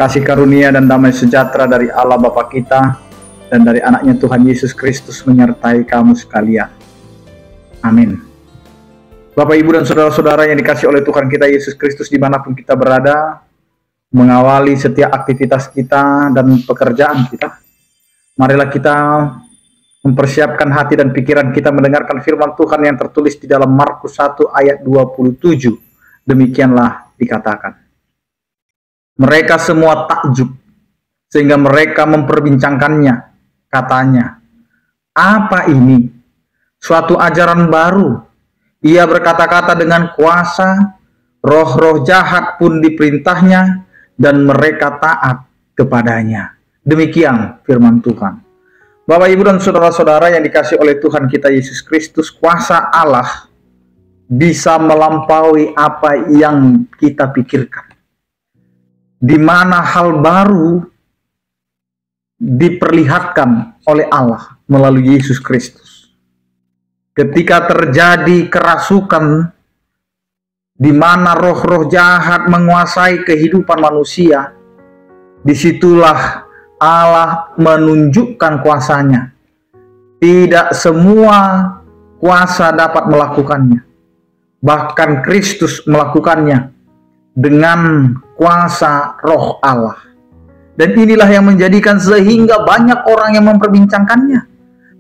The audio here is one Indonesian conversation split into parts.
Kasih karunia dan damai sejahtera dari Allah Bapa kita dan dari anaknya Tuhan Yesus Kristus menyertai kamu sekalian. Amin. Bapak, Ibu, dan saudara-saudara yang dikasihi oleh Tuhan kita Yesus Kristus dimanapun kita berada, mengawali setiap aktivitas kita dan pekerjaan kita, marilah kita mempersiapkan hati dan pikiran kita mendengarkan firman Tuhan yang tertulis di dalam Markus 1 ayat 27. Demikianlah dikatakan. Mereka semua takjub, sehingga mereka memperbincangkannya. Katanya, apa ini? Suatu ajaran baru. Ia berkata-kata dengan kuasa, roh-roh jahat pun diperintahnya, dan mereka taat kepadanya. Demikian firman Tuhan. Bapak, Ibu, dan saudara-saudara yang dikasihi oleh Tuhan kita Yesus Kristus, kuasa Allah bisa melampaui apa yang kita pikirkan. Di mana hal baru diperlihatkan oleh Allah melalui Yesus Kristus. Ketika terjadi kerasukan, di mana roh-roh jahat menguasai kehidupan manusia, disitulah Allah menunjukkan kuasanya. Tidak semua kuasa dapat melakukannya. Bahkan Kristus melakukannya dengan kuasa roh Allah. Dan inilah yang menjadikan sehingga banyak orang yang memperbincangkannya.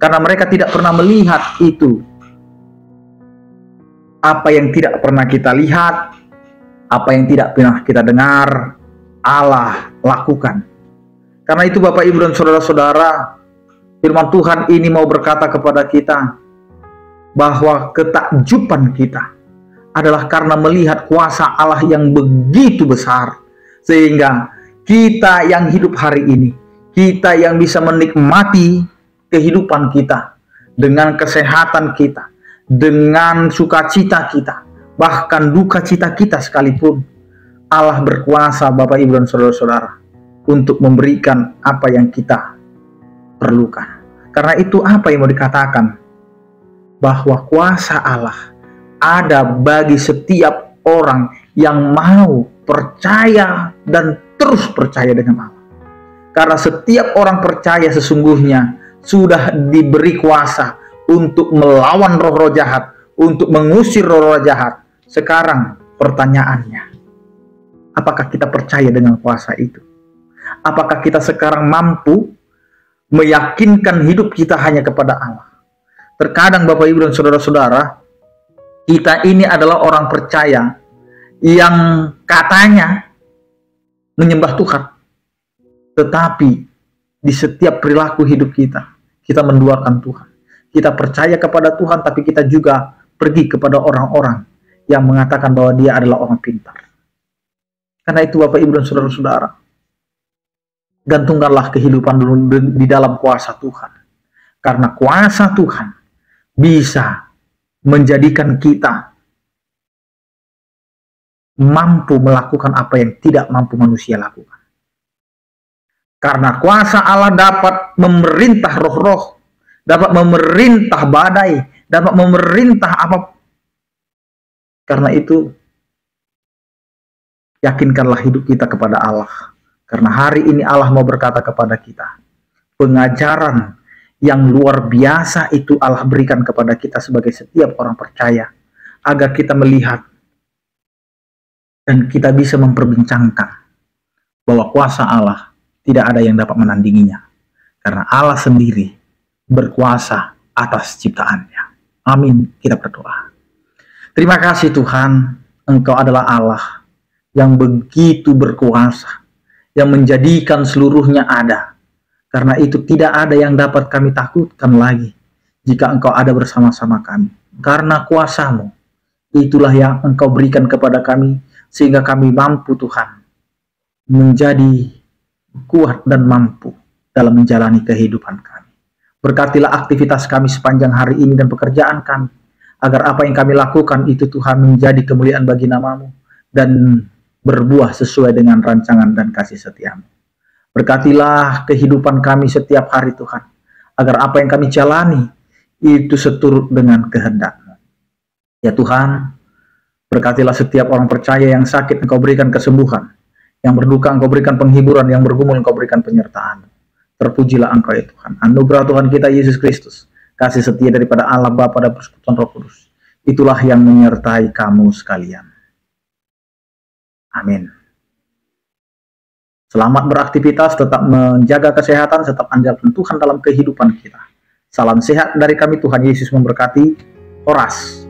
Karena mereka tidak pernah melihat itu. Apa yang tidak pernah kita lihat, apa yang tidak pernah kita dengar, Allah lakukan. Karena itu Bapak, Ibu, dan saudara-saudara, firman Tuhan ini mau berkata kepada kita bahwa ketakjuban kita adalah karena melihat kuasa Allah yang begitu besar, sehingga kita yang hidup hari ini, kita yang bisa menikmati kehidupan kita dengan kesehatan kita, dengan sukacita kita, bahkan duka cita kita sekalipun, Allah berkuasa Bapak, Ibu, dan saudara-saudara untuk memberikan apa yang kita perlukan. Karena itu apa yang mau dikatakan? Bahwa kuasa Allah ada bagi setiap orang yang mau percaya dan terus percaya dengan Allah. Karena setiap orang percaya sesungguhnya sudah diberi kuasa untuk melawan roh-roh jahat, untuk mengusir roh-roh jahat. Sekarang pertanyaannya, apakah kita percaya dengan kuasa itu? Apakah kita sekarang mampu meyakinkan hidup kita hanya kepada Allah? Terkadang Bapak, Ibu, dan saudara-saudara, kita ini adalah orang percaya yang katanya menyembah Tuhan, tetapi di setiap perilaku hidup kita, kita menduakan Tuhan. Kita percaya kepada Tuhan, tapi kita juga pergi kepada orang-orang yang mengatakan bahwa dia adalah orang pintar. Karena itu Bapak, Ibu, dan saudara-saudara, gantungkanlah kehidupan di dalam kuasa Tuhan. Karena kuasa Tuhan bisa menjadikan kita mampu melakukan apa yang tidak mampu manusia lakukan. Karena kuasa Allah dapat memerintah roh-roh, dapat memerintah badai, dapat memerintah apa. Karena itu, yakinkanlah hidup kita kepada Allah. Karena hari ini Allah mau berkata kepada kita, pengajaran yang luar biasa itu Allah berikan kepada kita sebagai setiap orang percaya, agar kita melihat dan kita bisa memperbincangkan bahwa kuasa Allah tidak ada yang dapat menandinginya. Karena Allah sendiri berkuasa atas ciptaannya. Amin. Kita berdoa. Terima kasih Tuhan, Engkau adalah Allah yang begitu berkuasa, yang menjadikan seluruhnya ada. Karena itu tidak ada yang dapat kami takutkan lagi jika Engkau ada bersama-sama kami. Karena kuasa-Mu, itulah yang Engkau berikan kepada kami, sehingga kami mampu Tuhan menjadi kuat dan mampu dalam menjalani kehidupan kami. Berkatilah aktivitas kami sepanjang hari ini dan pekerjaan kami, agar apa yang kami lakukan itu Tuhan menjadi kemuliaan bagi nama-Mu dan berbuah sesuai dengan rancangan dan kasih setia-Mu. Berkatilah kehidupan kami setiap hari Tuhan, agar apa yang kami jalani itu seturut dengan kehendak-Mu. Ya Tuhan, berkatilah setiap orang percaya yang sakit, Engkau berikan kesembuhan. Yang berduka Engkau berikan penghiburan, yang bergumul Engkau berikan penyertaan. Terpujilah Engkau ya Tuhan. Anugerah Tuhan kita Yesus Kristus, kasih setia daripada Allah Bapa dan persekutuan Roh Kudus, itulah yang menyertai kamu sekalian. Amin. Selamat beraktivitas, tetap menjaga kesehatan, tetap andalkan Tuhan dalam kehidupan kita. Salam sehat dari kami, Tuhan Yesus memberkati. Horas.